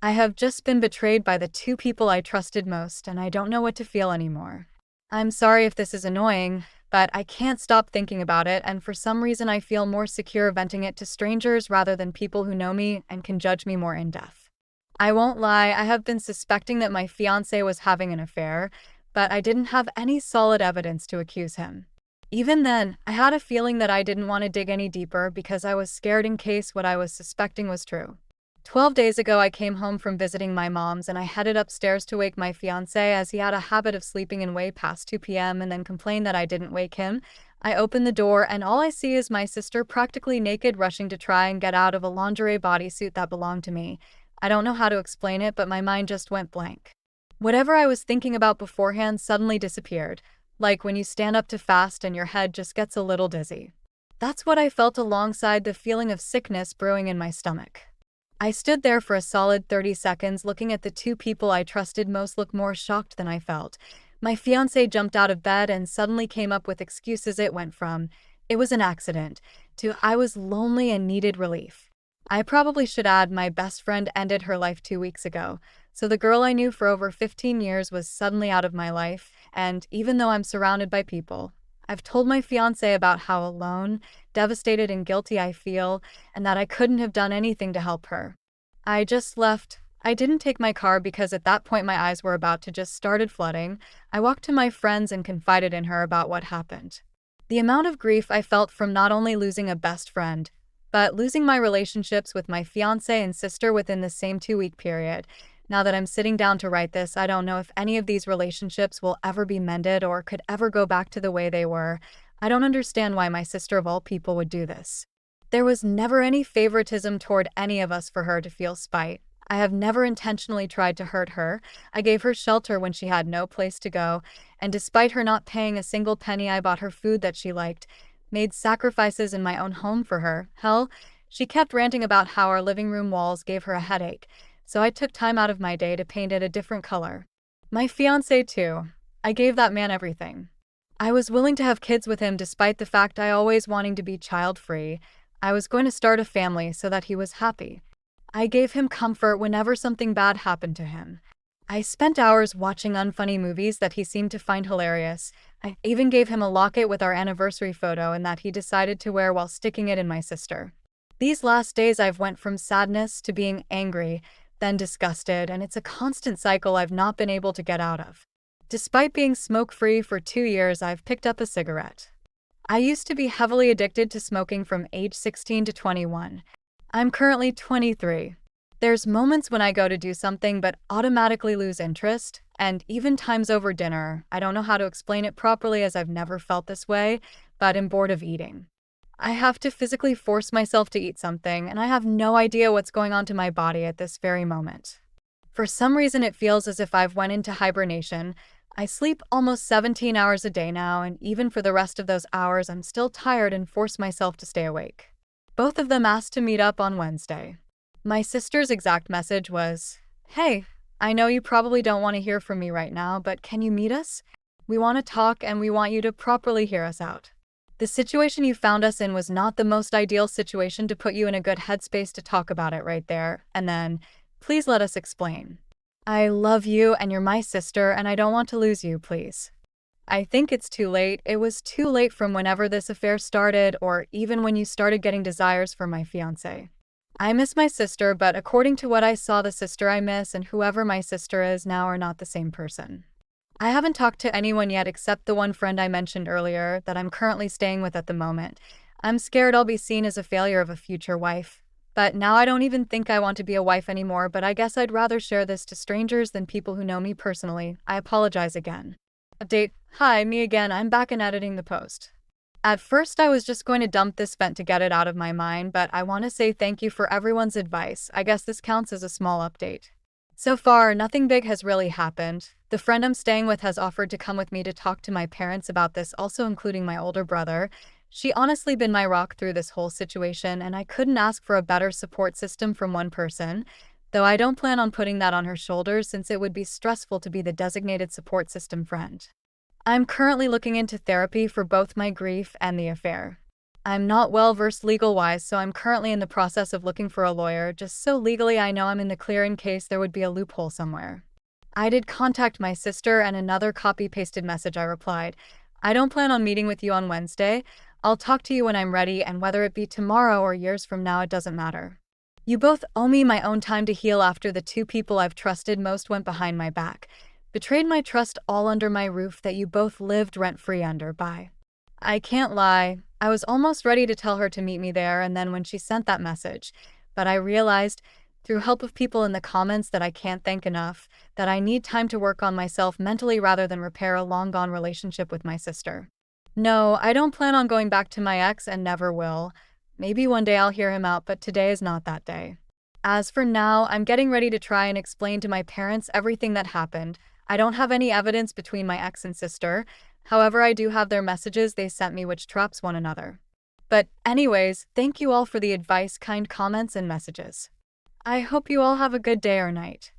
I have just been betrayed by the two people I trusted most, and I don't know what to feel anymore. I'm sorry if this is annoying, but I can't stop thinking about it, and for some reason I feel more secure venting it to strangers rather than people who know me and can judge me more in depth. I won't lie, I have been suspecting that my fiancé was having an affair, but I didn't have any solid evidence to accuse him. Even then, I had a feeling that I didn't want to dig any deeper because I was scared in case what I was suspecting was true. 12 days ago, I came home from visiting my mom's and I headed upstairs to wake my fiancé as he had a habit of sleeping in way past 2 p.m. and then complained that I didn't wake him. I open the door and all I see is my sister practically naked rushing to try and get out of a lingerie bodysuit that belonged to me. I don't know how to explain it, but my mind just went blank. Whatever I was thinking about beforehand suddenly disappeared, like when you stand up to fast and your head just gets a little dizzy. That's what I felt alongside the feeling of sickness brewing in my stomach. I stood there for a solid 30 seconds looking at the two people I trusted most look more shocked than I felt. My fiancé jumped out of bed and suddenly came up with excuses. It went from, "It was an accident," to, "I was lonely and needed relief." I probably should add my best friend ended her life 2 weeks ago, so the girl I knew for over 15 years was suddenly out of my life, and even though I'm surrounded by people, I've told my fiancé about how alone, devastated and guilty I feel, and that I couldn't have done anything to help her. I just left. I didn't take my car because at that point my eyes were about to just started flooding. I walked to my friends and confided in her about what happened. The amount of grief I felt from not only losing a best friend, but losing my relationships with my fiancé and sister within the same 2 week period. Now that I'm sitting down to write this, I don't know if any of these relationships will ever be mended or could ever go back to the way they were. I don't understand why my sister of all people would do this. There was never any favoritism toward any of us for her to feel spite. I have never intentionally tried to hurt her. I gave her shelter when she had no place to go, and despite her not paying a single penny, I bought her food that she liked, made sacrifices in my own home for her. Hell, she kept ranting about how our living room walls gave her a headache, so I took time out of my day to paint it a different color. My fiancé too. I gave that man everything. I was willing to have kids with him despite the fact I always wanting to be child-free. I was going to start a family so that he was happy. I gave him comfort whenever something bad happened to him. I spent hours watching unfunny movies that he seemed to find hilarious. I even gave him a locket with our anniversary photo and that he decided to wear while sticking it in my sister. These last days I've went from sadness to being angry, then disgusted, and it's a constant cycle I've not been able to get out of. Despite being smoke-free for 2 years, I've picked up a cigarette. I used to be heavily addicted to smoking from age 16 to 21. I'm currently 23. There's moments when I go to do something but automatically lose interest, and even times over dinner. I don't know how to explain it properly as I've never felt this way, but I'm bored of eating. I have to physically force myself to eat something, and I have no idea what's going on to my body at this very moment. For some reason, it feels as if I've went into hibernation. I sleep almost 17 hours a day now, and even for the rest of those hours, I'm still tired and force myself to stay awake. Both of them asked to meet up on Wednesday. My sister's exact message was, "Hey, I know you probably don't want to hear from me right now, but can you meet us? We want to talk and we want you to properly hear us out. The situation you found us in was not the most ideal situation to put you in a good headspace to talk about it right there, and then, please let us explain. I love you and you're my sister and I don't want to lose you, please." I think it's too late. It was too late from whenever this affair started or even when you started getting desires for my fiancé. I miss my sister, but according to what I saw, the sister I miss and whoever my sister is now are not the same person. I haven't talked to anyone yet except the one friend I mentioned earlier that I'm currently staying with at the moment. I'm scared I'll be seen as a failure of a future wife. But now I don't even think I want to be a wife anymore, but I guess I'd rather share this to strangers than people who know me personally. I apologize again. Update. Hi, me again. I'm back and editing the post. At first, I was just going to dump this vent to get it out of my mind, but I want to say thank you for everyone's advice. I guess this counts as a small update. So far, nothing big has really happened. The friend I'm staying with has offered to come with me to talk to my parents about this, also including my older brother. She honestly been my rock through this whole situation, and I couldn't ask for a better support system from one person, though I don't plan on putting that on her shoulders since it would be stressful to be the designated support system friend. I'm currently looking into therapy for both my grief and the affair. I'm not well versed legal wise, so I'm currently in the process of looking for a lawyer, just so legally I know I'm in the clear in case there would be a loophole somewhere. I did contact my sister, and another copy pasted message I replied. I don't plan on meeting with you on Wednesday. I'll talk to you when I'm ready, and whether it be tomorrow or years from now, it doesn't matter. You both owe me my own time to heal after the two people I've trusted most went behind my back, betrayed my trust all under my roof that you both lived rent-free under. Bye. I can't lie, I was almost ready to tell her to meet me there, and then when she sent that message, but I realized, through help of people in the comments that I can't thank enough, that I need time to work on myself mentally rather than repair a long-gone relationship with my sister. No, I don't plan on going back to my ex and never will. Maybe one day I'll hear him out, but today is not that day. As for now, I'm getting ready to try and explain to my parents everything that happened. I don't have any evidence between my ex and sister. However, I do have their messages they sent me which traps one another. But anyways, thank you all for the advice, kind comments, and messages. I hope you all have a good day or night.